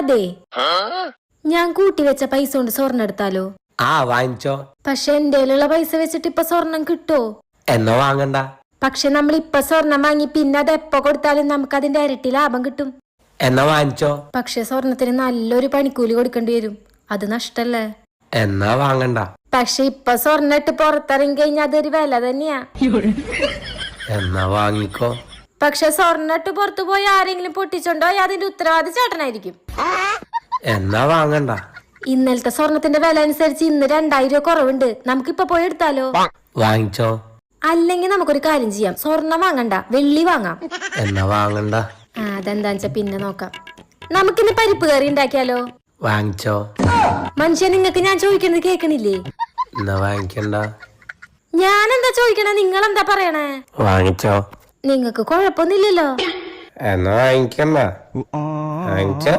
അതെ, ഞാൻ കൂട്ടി വെച്ച പൈസ കൊണ്ട് സ്വർണ്ണം എടുത്താലോ? വാങ്ങിച്ചോ. പക്ഷെ എന്റെ പൈസ വെച്ചിട്ട് ഇപ്പൊ സ്വർണം കിട്ടോ? എന്നോ വാങ്ങണ്ട. പക്ഷെ നമ്മൾ ഇപ്പൊ സ്വർണം വാങ്ങി പിന്നെ അത് എപ്പോ കൊടുത്താലും നമുക്ക് അതിന്റെ ഇരട്ടി ലാഭം കിട്ടും. എന്നാ വാങ്ങിച്ചോ. പക്ഷെ സ്വർണത്തിന് നല്ലൊരു പണിക്കൂലി കൊടുക്കേണ്ടി വരും. അത് നഷ്ടല്ലേ? എന്നാ വാങ്ങണ്ട. പക്ഷെ ഇപ്പൊ സ്വർണ്ണം ഇട്ട് പുറത്തിറങ്ങി കഴിഞ്ഞാൽ അതൊരു വില തന്നെയാ. എന്നാ വാങ്ങിക്കോ. പക്ഷെ സ്വർണ്ണം ഇട്ട് പുറത്തു പോയി ആരെങ്കിലും പൊട്ടിച്ചോണ്ടോ അതിന്റെ ഉത്തരവാദി ചേട്ടനായിരിക്കും. എന്നാ വാങ്ങണ്ട. ഇന്നലത്തെ സ്വർണത്തിന്റെ വില അനുസരിച്ച് ഇന്ന് 2000 രൂപ കുറവുണ്ട്. നമുക്കിപ്പൊ പോയി എടുത്താലോ? വാങ്ങിച്ചോ. അല്ലെങ്കിൽ നമുക്കൊരു കാര്യം ചെയ്യാം, സ്വർണം വാങ്ങണ്ട, വെള്ളി വാങ്ങാം. എന്നാ വാങ്ങണ്ട. അതെന്താ വെച്ചാ പിന്നെ നോക്കാം. നമുക്കിന്ന് പരിപ്പ് കറി ഉണ്ടാക്കിയാലോ? വാങ്ങിച്ചോ. മനുഷ്യ, നിങ്ങക്ക് ഞാൻ ചോദിക്കുന്നത് കേക്കണില്ലേ? എന്നാ വാങ്ങിക്കണ്ട. ഞാൻ എന്താ ചോദിക്കണേ, നിങ്ങൾ എന്താ പറയണേ? വാങ്ങിച്ചോ. നിങ്ങക്ക് കുഴപ്പമൊന്നുമില്ലല്ലോ. എന്നാ വാങ്ങിക്കണ്ട. വാങ്ങിച്ചോ.